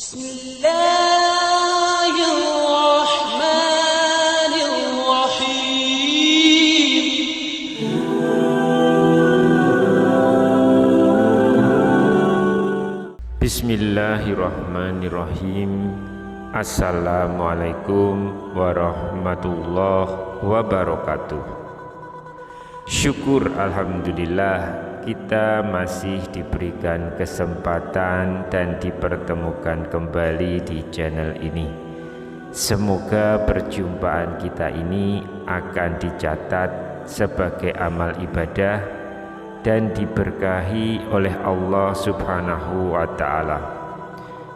Bismillahirrahmanirrahim. Assalamualaikum warahmatullahi wabarakatuh. Syukur alhamdulillah kita masih diberikan kesempatan dan dipertemukan kembali di channel ini. Semoga perjumpaan kita ini akan dicatat sebagai amal ibadah dan diberkahi oleh Allah Subhanahu wa Ta'ala.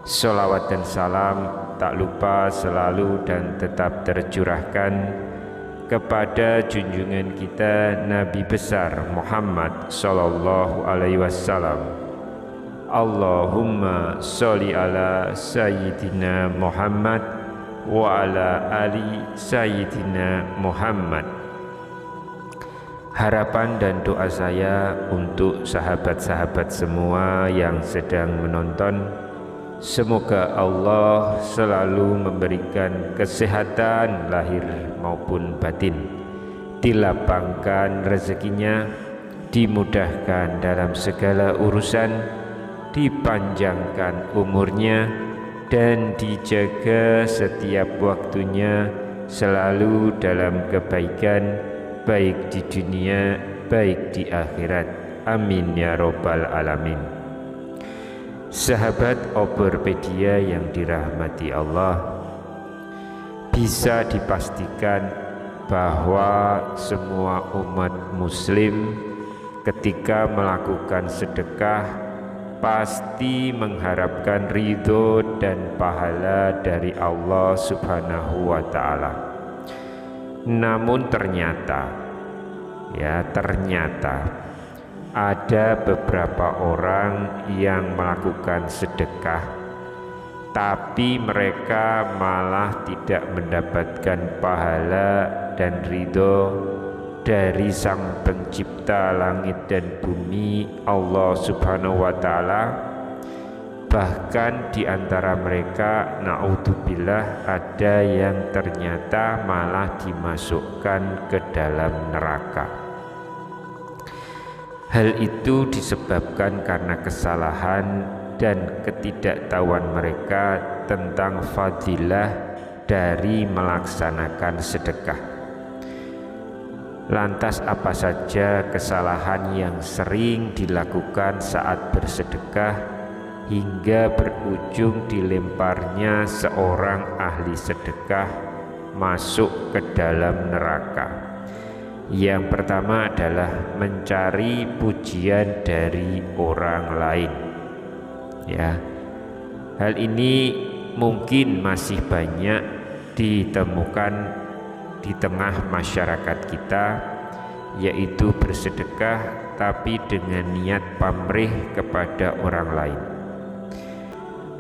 Sholawat dan salam tak lupa selalu dan tetap tercurahkan kepada junjungan kita Nabi besar Muhammad sallallahu alaihi wasallam. Allahumma sholli ala sayyidina Muhammad wa ala ali sayyidina Muhammad. Harapan dan doa saya untuk sahabat-sahabat semua yang sedang menonton, semoga Allah selalu memberikan kesehatan lahir maupun batin, dilapangkan rezekinya, dimudahkan dalam segala urusan, dipanjangkan umurnya, dan dijaga setiap waktunya selalu dalam kebaikan, baik di dunia, baik di akhirat. Amin ya robbal alamin. Sahabat Oborpedia yang dirahmati Allah, bisa dipastikan bahwa semua umat muslim ketika melakukan sedekah pasti mengharapkan ridho dan pahala dari Allah Subhanahu wa Ta'ala. Namun ternyata ada beberapa orang yang melakukan sedekah, tapi mereka malah tidak mendapatkan pahala dan ridho dari Sang Pencipta langit dan bumi, Allah Subhanahu wa Ta'ala. Bahkan di antara mereka, naudzubillah, ada yang ternyata malah dimasukkan ke dalam neraka. Hal itu disebabkan karena kesalahan dan ketidaktahuan mereka tentang fadilah dari melaksanakan sedekah. Lantas apa saja kesalahan yang sering dilakukan saat bersedekah hingga berujung dilemparnya seorang ahli sedekah masuk ke dalam neraka? Yang pertama adalah mencari pujian dari orang lain. Hal ini mungkin masih banyak ditemukan di tengah masyarakat kita, yaitu bersedekah tapi dengan niat pamrih kepada orang lain.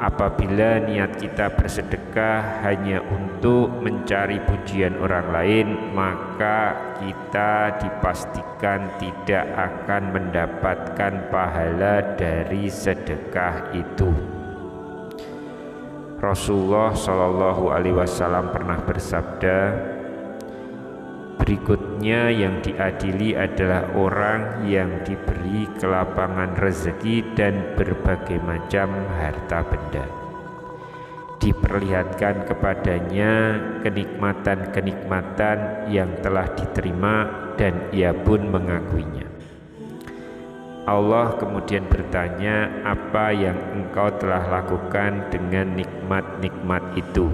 Apabila niat kita bersedekah hanya untuk mencari pujian orang lain, maka kita dipastikan tidak akan mendapatkan pahala dari sedekah itu. Rasulullah Shallallahu Alaihi Wasallam pernah bersabda, berikutnya yang diadili adalah orang yang diberi kelapangan rezeki dan berbagai macam harta benda. Diperlihatkan kepadanya kenikmatan-kenikmatan yang telah diterima dan ia pun mengakuinya. Allah kemudian bertanya, apa yang engkau telah lakukan dengan nikmat-nikmat itu?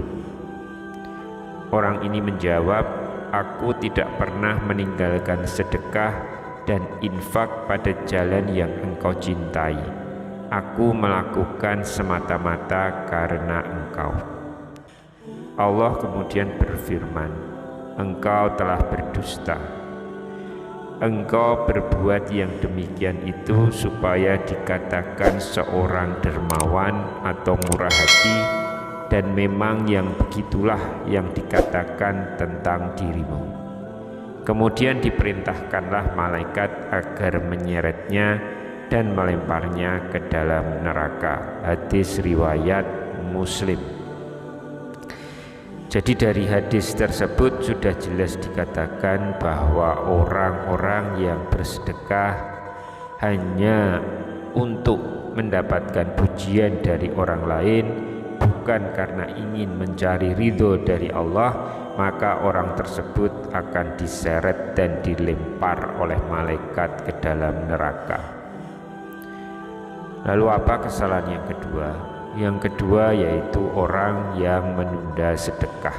Orang ini menjawab, aku tidak pernah meninggalkan sedekah dan infak pada jalan yang engkau cintai. Aku melakukan semata-mata karena engkau. Allah kemudian berfirman, engkau telah berdusta. Engkau berbuat yang demikian itu supaya dikatakan seorang dermawan atau murah hati, dan memang yang begitulah yang dikatakan tentang dirimu. Kemudian diperintahkanlah malaikat agar menyeretnya dan melemparnya ke dalam neraka. Hadis riwayat Muslim. Jadi dari hadis tersebut sudah jelas dikatakan bahwa orang-orang yang bersedekah hanya untuk mendapatkan pujian dari orang lain, bukan karena ingin mencari ridho dari Allah, maka orang tersebut akan diseret dan dilempar oleh malaikat ke dalam neraka. Lalu apa kesalahan yang kedua? Yang kedua yaitu orang yang menunda sedekah.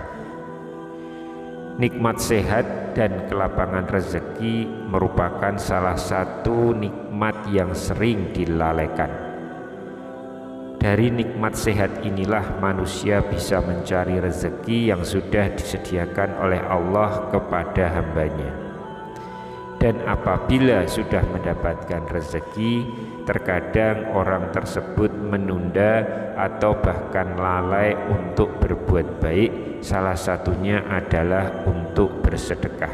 Nikmat sehat dan kelapangan rezeki merupakan salah satu nikmat yang sering dilalaikan. Dari nikmat sehat inilah manusia bisa mencari rezeki yang sudah disediakan oleh Allah kepada hambanya. Dan apabila sudah mendapatkan rezeki, terkadang orang tersebut menunda atau bahkan lalai untuk berbuat baik, salah satunya adalah untuk bersedekah.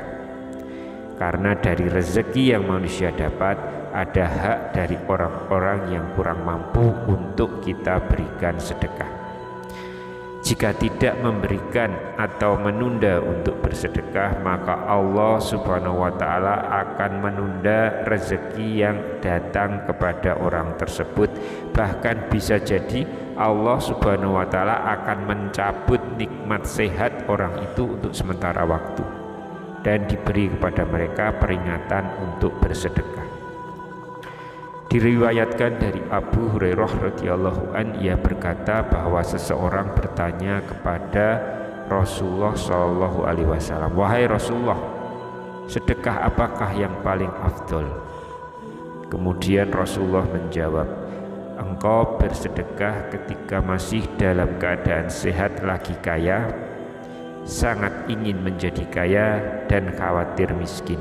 Karena dari rezeki yang manusia dapat, ada hak dari orang-orang yang kurang mampu untuk kita berikan sedekah. Jika tidak memberikan atau menunda untuk bersedekah, maka Allah Subhanahu wa Ta'ala akan menunda rezeki yang datang kepada orang tersebut. Bahkan bisa jadi Allah Subhanahu wa Ta'ala akan mencabut nikmat sehat orang itu untuk sementara waktu dan diberi kepada mereka peringatan untuk bersedekah. Diriwayatkan dari Abu Hurairah radhiyallahu an, ia berkata bahwa seseorang bertanya kepada Rasulullah sallallahu alaihi wasallam, "Wahai Rasulullah, sedekah apakah yang paling afdol?" Kemudian Rasulullah menjawab, "Engkau bersedekah ketika masih dalam keadaan sehat lagi kaya, sangat ingin menjadi kaya dan khawatir miskin.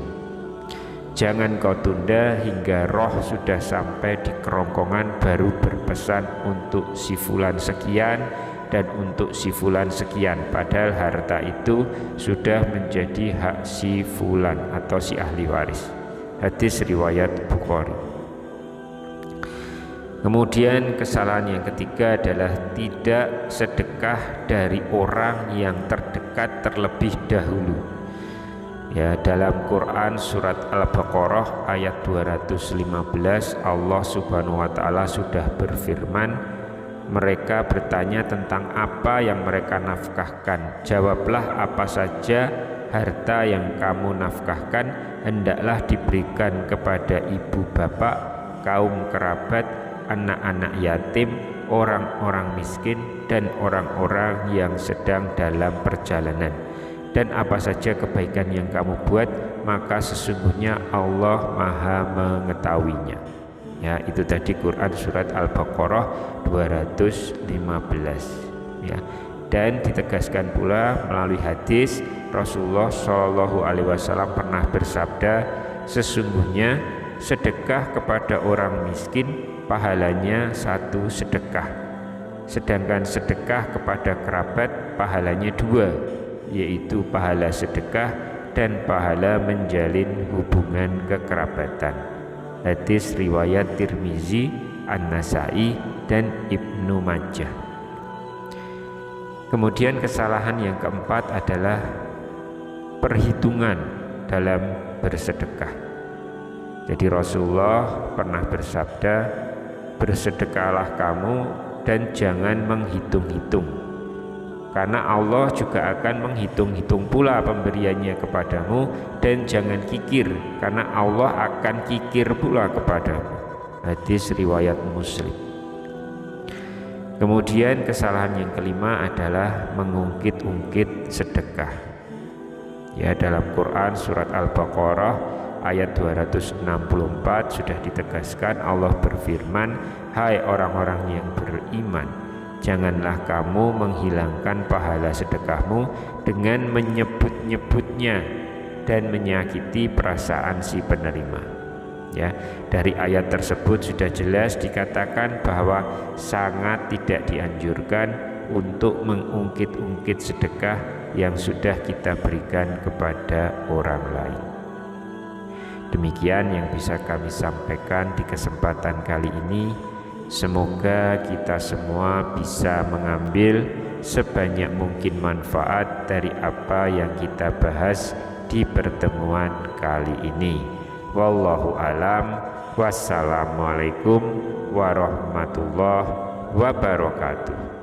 Jangan kau tunda hingga roh sudah sampai di kerongkongan baru berpesan untuk si fulan sekian dan untuk si fulan sekian, padahal harta itu sudah menjadi hak si fulan atau si ahli waris." Hadis riwayat Bukhari. Kemudian kesalahan yang ketiga adalah tidak sedekah dari orang yang terdekat terlebih dahulu. Ya, dalam Quran surat Al-Baqarah ayat 215 Allah Subhanahu wa Ta'ala sudah berfirman, mereka bertanya tentang apa yang mereka nafkahkan. Jawablah, apa saja harta yang kamu nafkahkan hendaklah diberikan kepada ibu bapak, kaum kerabat, anak-anak yatim, orang-orang miskin, dan orang-orang yang sedang dalam perjalanan. Dan apa saja kebaikan yang kamu buat, maka sesungguhnya Allah Maha mengetahuinya. Ya, itu tadi Quran surat Al-Baqarah 215. Ya, dan ditegaskan pula melalui hadis Rasulullah Shallallahu Alaihi Wasallam pernah bersabda, sesungguhnya sedekah kepada orang miskin pahalanya 1 sedekah, sedangkan sedekah kepada kerabat pahalanya 2, yaitu pahala sedekah dan pahala menjalin hubungan kekerabatan. Hadis riwayat Tirmizi, An-Nasai, dan Ibnu Majah. Kemudian kesalahan yang keempat adalah perhitungan dalam bersedekah. Jadi Rasulullah pernah bersabda, bersedekahlah kamu dan jangan menghitung-hitung, karena Allah juga akan menghitung-hitung pula pemberiannya kepadamu, dan jangan kikir karena Allah akan kikir pula kepadamu. Hadis riwayat Muslim. Kemudian kesalahan yang kelima adalah mengungkit-ungkit sedekah. Ya, dalam Quran surat Al-Baqarah ayat 264 sudah ditegaskan, Allah berfirman, "Hai orang-orang yang beriman, janganlah kamu menghilangkan pahala sedekahmu dengan menyebut-nyebutnya dan menyakiti perasaan si penerima." Ya, dari ayat tersebut sudah jelas dikatakan bahwa sangat tidak dianjurkan untuk mengungkit-ungkit sedekah yang sudah kita berikan kepada orang lain. Demikian yang bisa kami sampaikan di kesempatan kali ini. Semoga kita semua bisa mengambil sebanyak mungkin manfaat dari apa yang kita bahas di pertemuan kali ini. Wallahu alam. Wassalamualaikum warahmatullahi wabarakatuh.